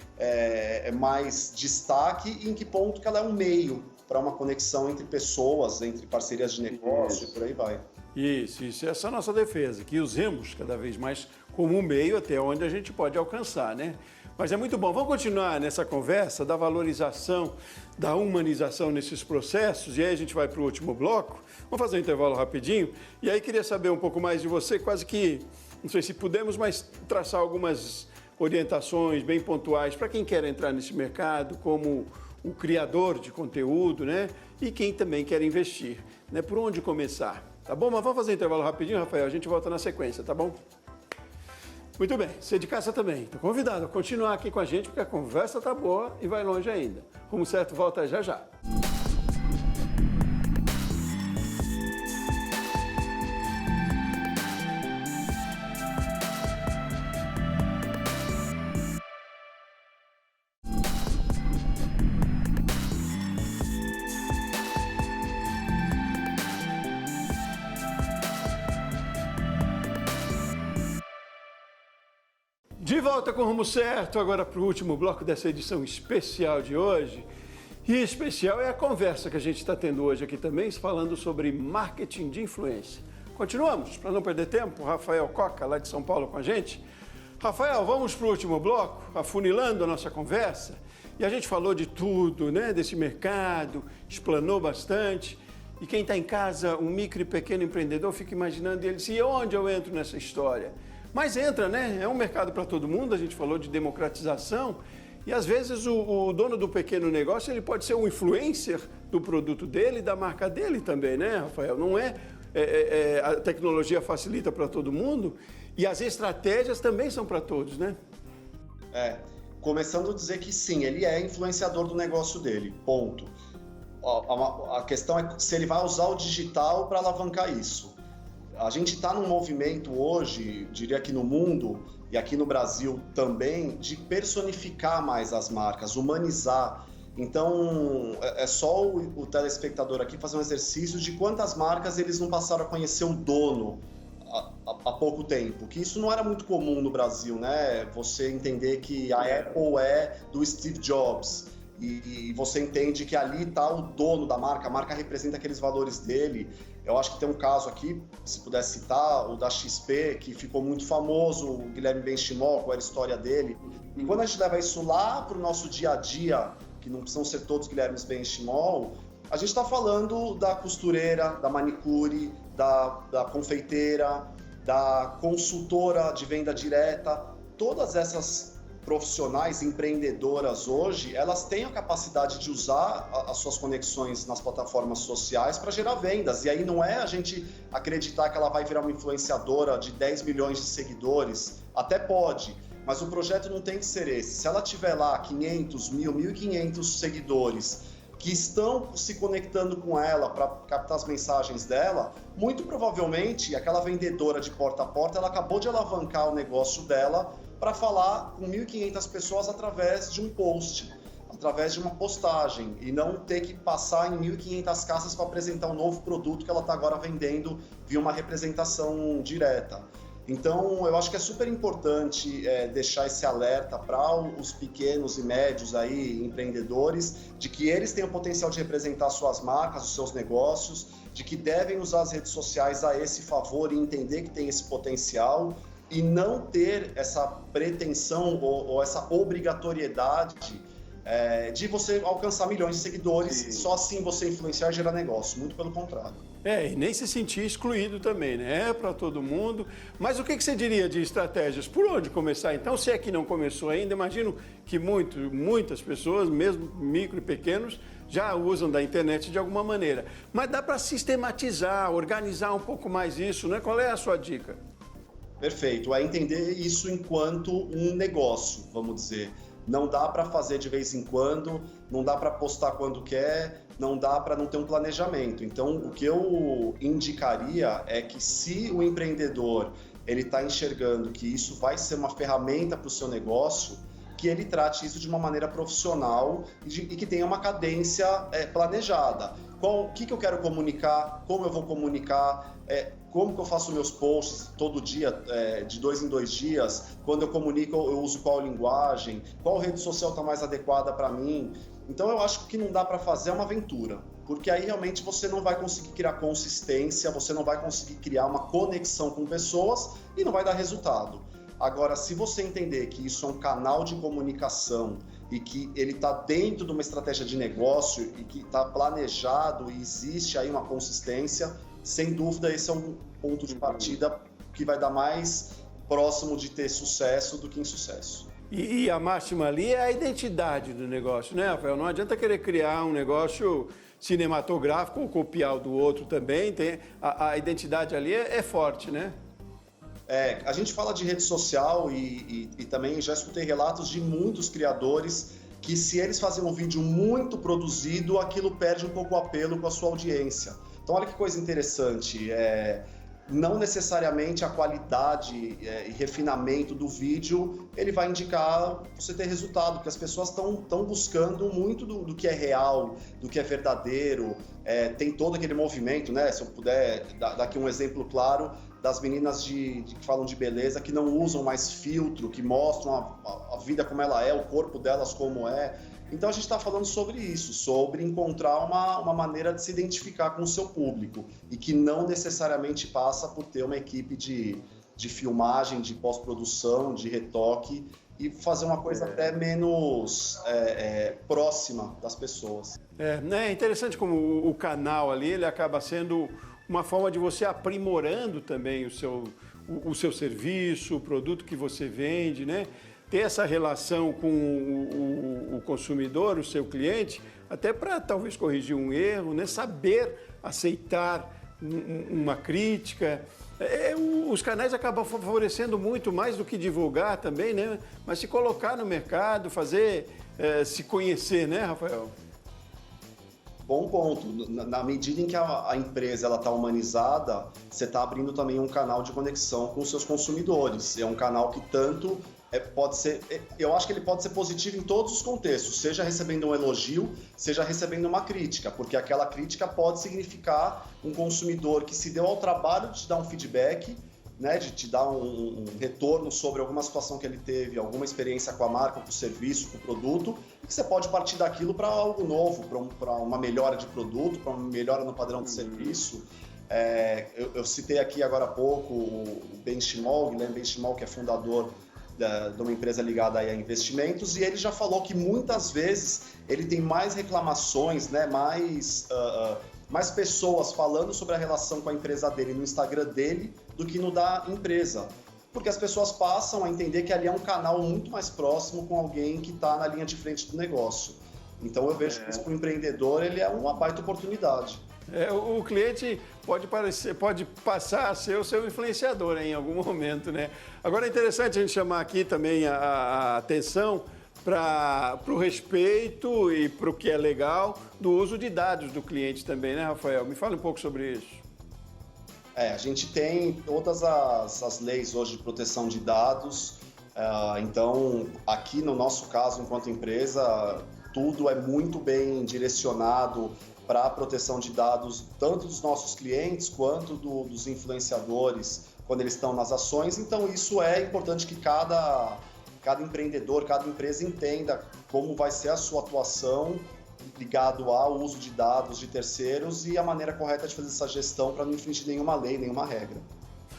mais destaque, e em que ponto que ela é um meio para uma conexão entre pessoas, entre parcerias de negócio e por aí vai. Isso. Essa é a nossa defesa, que usemos cada vez mais como um meio até onde a gente pode alcançar, né? Mas é muito bom. Vamos continuar nessa conversa da valorização, da humanização nesses processos, e aí a gente vai para o último bloco. Vamos fazer um intervalo rapidinho, e aí queria saber um pouco mais de você, quase que, não sei se podemos, mas traçar algumas orientações bem pontuais para quem quer entrar nesse mercado, como o criador de conteúdo, né? E quem também quer investir, né? Por onde começar? Tá bom? Mas vamos fazer um intervalo rapidinho, Rafael, a gente volta na sequência, tá bom? Muito bem, você de casa também. Estou convidado a continuar aqui com a gente, porque a conversa tá boa e vai longe ainda. Rumo Certo volta já já. De volta com o Rumo Certo, agora para o último bloco dessa edição especial de hoje. E especial é a conversa que a gente está tendo hoje aqui também, falando sobre marketing de influência. Continuamos, para não perder tempo, Rafael Coca, lá de São Paulo, com a gente. Rafael, vamos para o último bloco, afunilando a nossa conversa. E a gente falou de tudo, né? Desse mercado, explanou bastante. E quem está em casa, um micro e pequeno empreendedor, fica imaginando, ele diz, e onde eu entro nessa história? Mas entra, né? É um mercado para todo mundo, a gente falou de democratização. E às vezes o dono do pequeno negócio, ele pode ser um influencer do produto dele, da marca dele também, né, Rafael? Não a tecnologia facilita para todo mundo e as estratégias também são para todos, né? Começando a dizer que sim, ele é influenciador do negócio dele, ponto. A questão é se ele vai usar o digital para alavancar isso. A gente está num movimento hoje, diria que no mundo e aqui no Brasil também, de personificar mais as marcas, humanizar. Então, é só o telespectador aqui fazer um exercício de quantas marcas eles não passaram a conhecer o dono há pouco tempo, que isso não era muito comum no Brasil, né? Você entender que a Apple é do Steve Jobs e você entende que ali está o dono da marca, a marca representa aqueles valores dele. Eu acho que tem um caso aqui, se puder citar, o da XP, que ficou muito famoso, o Guilherme Benchimol, qual era a história dele. E quando a gente leva isso lá para o nosso dia a dia, que não precisam ser todos Guilhermes Benchimol, a gente está falando da costureira, da manicure, da confeiteira, da consultora de venda direta. Todas essas profissionais, empreendedoras hoje, elas têm a capacidade de usar as suas conexões nas plataformas sociais para gerar vendas. E aí não é a gente acreditar que ela vai virar uma influenciadora de 10 milhões de seguidores. Até pode, mas o projeto não tem que ser esse. Se ela tiver lá 500, 1.500 seguidores que estão se conectando com ela para captar as mensagens dela, muito provavelmente aquela vendedora de porta a porta, ela acabou de alavancar o negócio dela para falar com 1.500 pessoas através de um post, através de uma postagem, e não ter que passar em 1.500 casas para apresentar um novo produto que ela está agora vendendo via uma representação direta. Então, eu acho que é super importante deixar esse alerta para os pequenos e médios aí, empreendedores, de que eles têm o potencial de representar suas marcas, os seus negócios, de que devem usar as redes sociais a esse favor e entender que tem esse potencial e não ter essa pretensão ou essa obrigatoriedade de você alcançar milhões de seguidores, só assim você influenciar e gerar negócio, muito pelo contrário. E nem se sentir excluído também, né? É para todo mundo. Mas o que você diria de estratégias? Por onde começar? Então, se é que não começou ainda, imagino que muitas pessoas, mesmo micro e pequenos, já usam da internet de alguma maneira. Mas dá para sistematizar, organizar um pouco mais isso, né? Qual é a sua dica? Perfeito, é entender isso enquanto um negócio, vamos dizer. Não dá para fazer de vez em quando, não dá para postar quando quer, não dá para não ter um planejamento. Então, o que eu indicaria é que se o empreendedor ele está enxergando que isso vai ser uma ferramenta para o seu negócio, que ele trate isso de uma maneira profissional e que tenha uma cadência planejada. O que eu quero comunicar, como eu vou comunicar, como que eu faço meus posts todo dia, de 2 em 2 dias, quando eu comunico eu uso qual linguagem, qual rede social está mais adequada para mim. Então eu acho que o que não dá para fazer é uma aventura, porque aí realmente você não vai conseguir criar consistência, você não vai conseguir criar uma conexão com pessoas e não vai dar resultado. Agora, se você entender que isso é um canal de comunicação e que ele está dentro de uma estratégia de negócio e que está planejado e existe aí uma consistência, sem dúvida esse é um ponto de partida que vai dar mais próximo de ter sucesso do que insucesso. E a máxima ali é a identidade do negócio, né, Rafael? Não adianta querer criar um negócio cinematográfico ou copiar o do outro também. A identidade ali é forte, né? A gente fala de rede social e também já escutei relatos de muitos criadores que se eles fazem um vídeo muito produzido, aquilo perde um pouco o apelo com a sua audiência. Então olha que coisa interessante, não necessariamente a qualidade e refinamento do vídeo ele vai indicar você ter resultado, porque as pessoas estão buscando muito do que é real, do que é verdadeiro. Tem todo aquele movimento, né? Se eu puder dar aqui um exemplo claro, das meninas que falam de beleza, que não usam mais filtro, que mostram a vida como ela é, o corpo delas como é. Então a gente está falando sobre isso, sobre encontrar uma maneira de se identificar com o seu público e que não necessariamente passa por ter uma equipe de filmagem, de pós-produção, de retoque e fazer uma coisa até menos próxima das pessoas. É interessante como o canal ali ele acaba sendo uma forma de você aprimorando também o seu serviço, o produto que você vende, né? Ter essa relação com o consumidor, o seu cliente, até para talvez corrigir um erro, né? Saber aceitar uma crítica. Os canais acabam favorecendo muito mais do que divulgar também, né? Mas se colocar no mercado, fazer se conhecer, né, Rafael? Bom ponto. Na medida em que a empresa está humanizada, você está abrindo também um canal de conexão com os seus consumidores. É um canal que tanto pode ser... Eu acho que ele pode ser positivo em todos os contextos, seja recebendo um elogio, seja recebendo uma crítica, porque aquela crítica pode significar um consumidor que se deu ao trabalho de te dar um feedback, né, de te dar um retorno sobre alguma situação que ele teve, alguma experiência com a marca, com o serviço, com o produto, e que você pode partir daquilo para algo novo, para uma melhora de produto, para uma melhora no padrão de serviço. Eu citei aqui agora há pouco o Ben Shimol, Guilherme Ben Shimol, que é fundador de uma empresa ligada a investimentos, e ele já falou que muitas vezes ele tem mais reclamações, né, mais pessoas falando sobre a relação com a empresa dele no Instagram dele do que no da empresa. Porque as pessoas passam a entender que ali é um canal muito mais próximo com alguém que está na linha de frente do negócio. Então eu vejo que isso para o empreendedor ele é uma baita oportunidade. O cliente pode passar a ser o seu influenciador em algum momento, né? Agora é interessante a gente chamar aqui também a atenção para o respeito e para o que é legal do uso de dados do cliente também, né, Rafael? Me fala um pouco sobre isso. A gente tem todas as leis hoje de proteção de dados, então aqui no nosso caso, enquanto empresa, tudo é muito bem direcionado para a proteção de dados, tanto dos nossos clientes quanto dos influenciadores, quando eles estão nas ações. Então isso é importante que cada empreendedor, cada empresa entenda como vai ser a sua atuação ligado ao uso de dados de terceiros e a maneira correta de fazer essa gestão para não infringir nenhuma lei, nenhuma regra.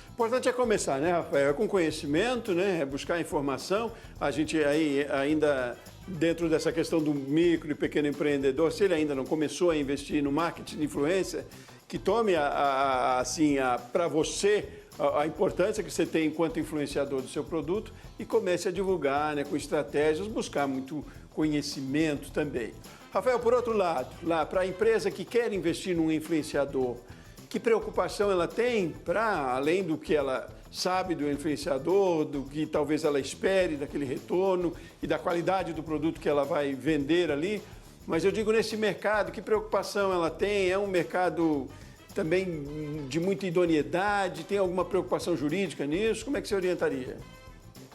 O importante é começar, né, Rafael? Com conhecimento, né? Buscar informação. A gente aí ainda dentro dessa questão do micro e pequeno empreendedor, se ele ainda não começou a investir no marketing de influência, que tome para você a importância que você tem enquanto influenciador do seu produto e comece a divulgar, né, com estratégias, buscar muito conhecimento também. Rafael, por outro lado, lá para a empresa que quer investir num influenciador, que preocupação ela tem para, além do que ela sabe do influenciador, do que talvez ela espere daquele retorno e da qualidade do produto que ela vai vender ali, mas eu digo nesse mercado, que preocupação ela tem? É um mercado também de muita idoneidade? Tem alguma preocupação jurídica nisso? Como é que você orientaria?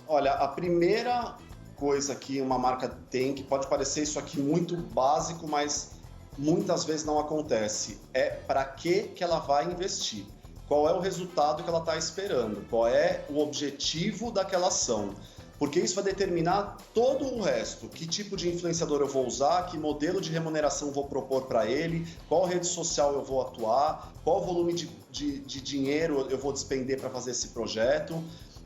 Olha, a primeira coisa que uma marca tem, que pode parecer isso aqui muito básico, mas muitas vezes não acontece, é para que ela vai investir. Qual é o resultado que ela está esperando? Qual é o objetivo daquela ação? Porque isso vai determinar todo o resto. Que tipo de influenciador eu vou usar, que modelo de remuneração vou propor para ele, qual rede social eu vou atuar, qual volume de dinheiro eu vou despender para fazer esse projeto.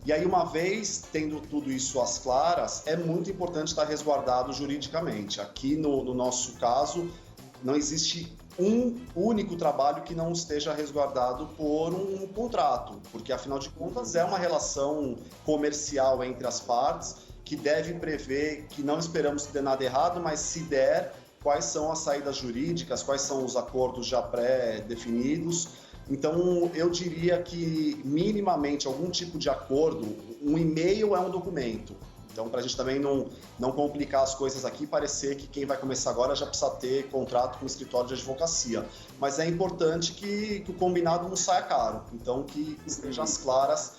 E aí, uma vez tendo tudo isso às claras, é muito importante estar resguardado juridicamente. Aqui no nosso caso, não existe um único trabalho que não esteja resguardado por um contrato, porque afinal de contas é uma relação comercial entre as partes que deve prever que não esperamos que dê nada errado, mas se der, quais são as saídas jurídicas, quais são os acordos já pré-definidos. Então, eu diria que minimamente algum tipo de acordo, um e-mail é um documento. Então, para a gente também não complicar as coisas aqui, parecer que quem vai começar agora já precisa ter contrato com o escritório de advocacia. Mas é importante que o combinado não saia caro. Então, que estejam as claras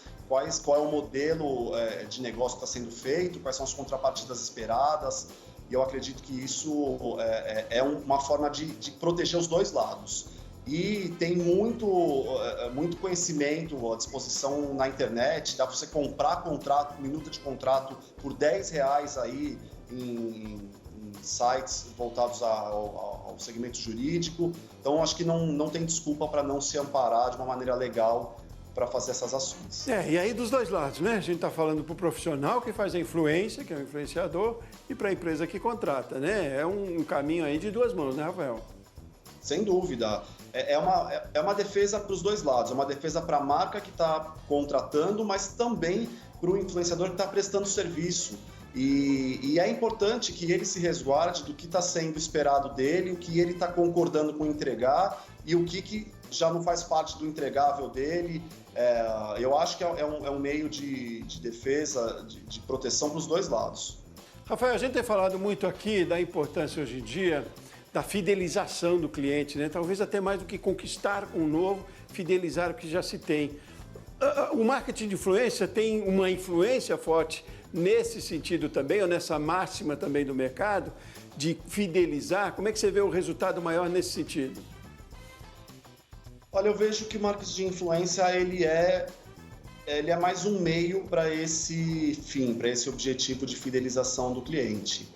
qual é o modelo de negócio que está sendo feito, quais são as contrapartidas esperadas. E eu acredito que isso é uma forma de proteger os dois lados. e tem muito conhecimento à disposição na internet. Dá para você comprar minuta de contrato por R$10 aí em sites voltados ao segmento jurídico. Então, acho que não tem desculpa para não se amparar de uma maneira legal para fazer essas ações. E aí dos dois lados, né? A gente está falando para o profissional que faz a influência, que é o influenciador, e para a empresa que contrata, né? É um caminho aí de duas mãos, né, Rafael? Sem dúvida. É uma defesa para os dois lados. É uma defesa para a marca que está contratando, mas também para o influenciador que está prestando serviço. E é importante que ele se resguarde do que está sendo esperado dele, o que ele está concordando com entregar e o que já não faz parte do entregável dele. Eu acho que é um meio de defesa, de proteção para os dois lados. Rafael, a gente tem falado muito aqui da importância hoje em dia da fidelização do cliente, né? Talvez até mais do que conquistar um novo, fidelizar o que já se tem. O marketing de influência tem uma influência forte nesse sentido também, ou nessa máxima também do mercado, de fidelizar? Como é que você vê o resultado maior nesse sentido? Olha, eu vejo que o marketing de influência ele é mais um meio para esse fim, para esse objetivo de fidelização do cliente.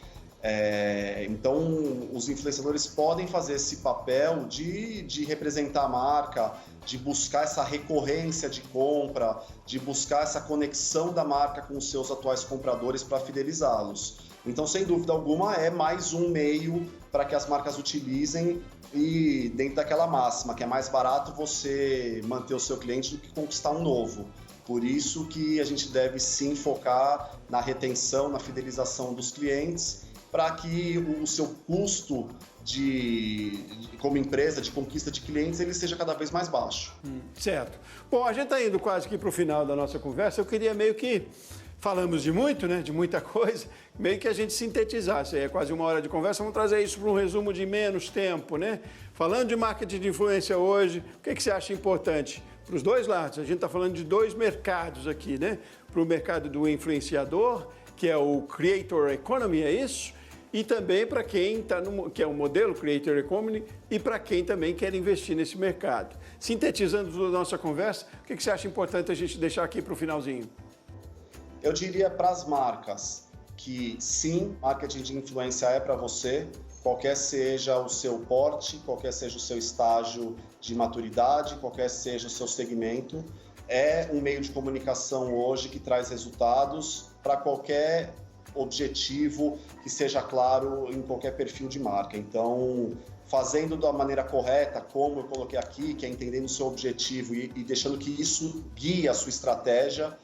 Então, os influenciadores podem fazer esse papel de representar a marca, de buscar essa recorrência de compra, de buscar essa conexão da marca com os seus atuais compradores para fidelizá-los. Então, sem dúvida alguma, é mais um meio para que as marcas utilizem e dentro daquela máxima, que é mais barato você manter o seu cliente do que conquistar um novo. Por isso que a gente deve sim focar na retenção, na fidelização dos clientes, para que o seu custo como empresa de conquista de clientes ele seja cada vez mais baixo. Certo. Bom, a gente está indo quase que para o final da nossa conversa. Eu queria meio que, falamos de muito, né, de muita coisa, meio que a gente sintetizasse. É quase uma hora de conversa, vamos trazer isso para um resumo de menos tempo, né? Falando de marketing de influência hoje, o que você acha importante? Para os dois lados, a gente está falando de dois mercados aqui, né? Para o mercado do influenciador, que é o Creator Economy, é isso? E também para quem está que é o modelo Creator Economy e para quem também quer investir nesse mercado. Sintetizando toda a nossa conversa, o que você acha importante a gente deixar aqui para o finalzinho? Eu diria para as marcas que sim, marketing de influência é para você, qualquer seja o seu porte, qualquer seja o seu estágio de maturidade, qualquer seja o seu segmento, é um meio de comunicação hoje que traz resultados para qualquer objetivo que seja claro em qualquer perfil de marca. Então, fazendo da maneira correta, como eu coloquei aqui, que é entendendo o seu objetivo e deixando que isso guie a sua estratégia,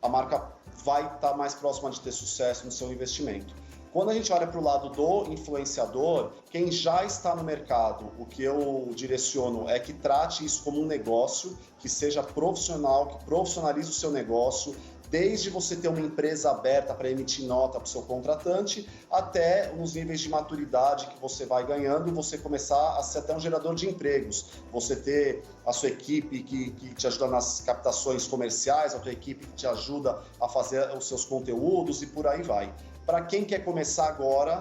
a marca vai estar mais próxima de ter sucesso no seu investimento. Quando a gente olha para o lado do influenciador, quem já está no mercado, o que eu direciono é que trate isso como um negócio, que seja profissional, que profissionalize o seu negócio, desde você ter uma empresa aberta para emitir nota para o seu contratante, até os níveis de maturidade que você vai ganhando, você começar a ser até um gerador de empregos. Você ter a sua equipe que te ajuda nas captações comerciais, a tua equipe que te ajuda a fazer os seus conteúdos e por aí vai. Para quem quer começar agora,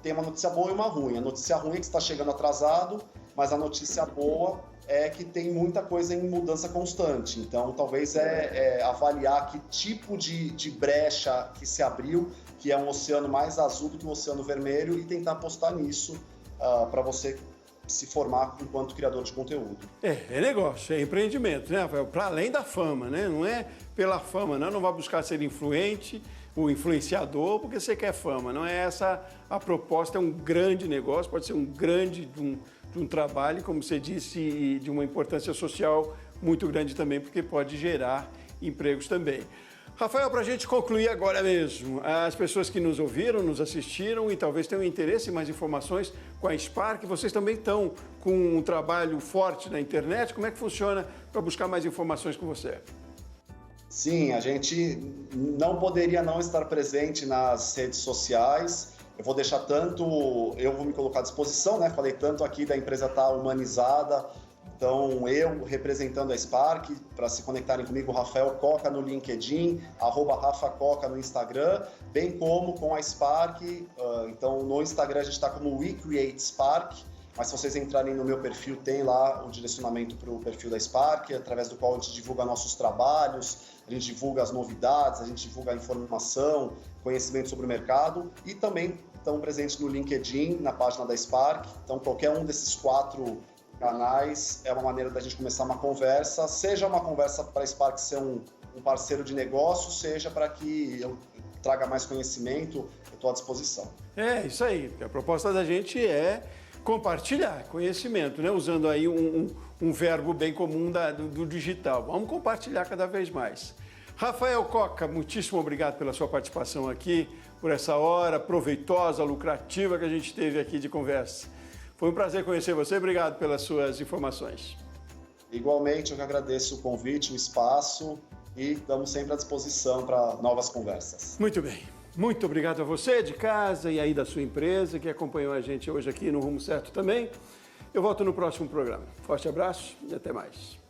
tem uma notícia boa e uma ruim. A notícia ruim é que você está chegando atrasado, mas a notícia boa é que tem muita coisa em mudança constante. Então, talvez avaliar que tipo de brecha que se abriu, que é um oceano mais azul do que um oceano vermelho, e tentar apostar nisso para você se formar enquanto criador de conteúdo. É negócio, é empreendimento, né, Rafael? Para além da fama, né? Não é pela fama, não vai buscar ser influente, o influenciador, porque você quer fama. Não é essa a proposta, é um grande negócio, pode ser um grande de um trabalho, como você disse, e de uma importância social muito grande também, porque pode gerar empregos também. Rafael, para a gente concluir agora mesmo, as pessoas que nos ouviram, nos assistiram e talvez tenham interesse em mais informações com a Spark, vocês também estão com um trabalho forte na internet, como é que funciona para buscar mais informações com você? Sim, a gente não poderia não estar presente nas redes sociais. Eu vou deixar eu vou me colocar à disposição, né? Falei tanto aqui da empresa estar humanizada, então eu representando a Spark, para se conectarem comigo, Rafael Coca no LinkedIn, @RafaCoca no Instagram, bem como com a Spark. Então no Instagram a gente está como We Create Spark, mas se vocês entrarem no meu perfil, tem lá o direcionamento para o perfil da Spark, através do qual a gente divulga nossos trabalhos, a gente divulga as novidades, a gente divulga a informação, conhecimento sobre o mercado, e também estamos presentes no LinkedIn, na página da Spark. Então, qualquer um desses 4 canais é uma maneira da gente começar uma conversa, seja uma conversa para a Spark ser um parceiro de negócio, seja para que eu traga mais conhecimento, eu estou à disposição. É isso aí, porque a proposta da gente é compartilhar conhecimento, né? Usando aí um verbo bem comum do digital. Vamos compartilhar cada vez mais. Rafael Coca, muitíssimo obrigado pela sua participação aqui, por essa hora proveitosa, lucrativa que a gente teve aqui de conversa. Foi um prazer conhecer você, obrigado pelas suas informações. Igualmente, eu que agradeço o convite, o espaço e estamos sempre à disposição para novas conversas. Muito bem. Muito obrigado a você de casa e aí da sua empresa que acompanhou a gente hoje aqui no Rumo Certo também. Eu volto no próximo programa. Forte abraço e até mais.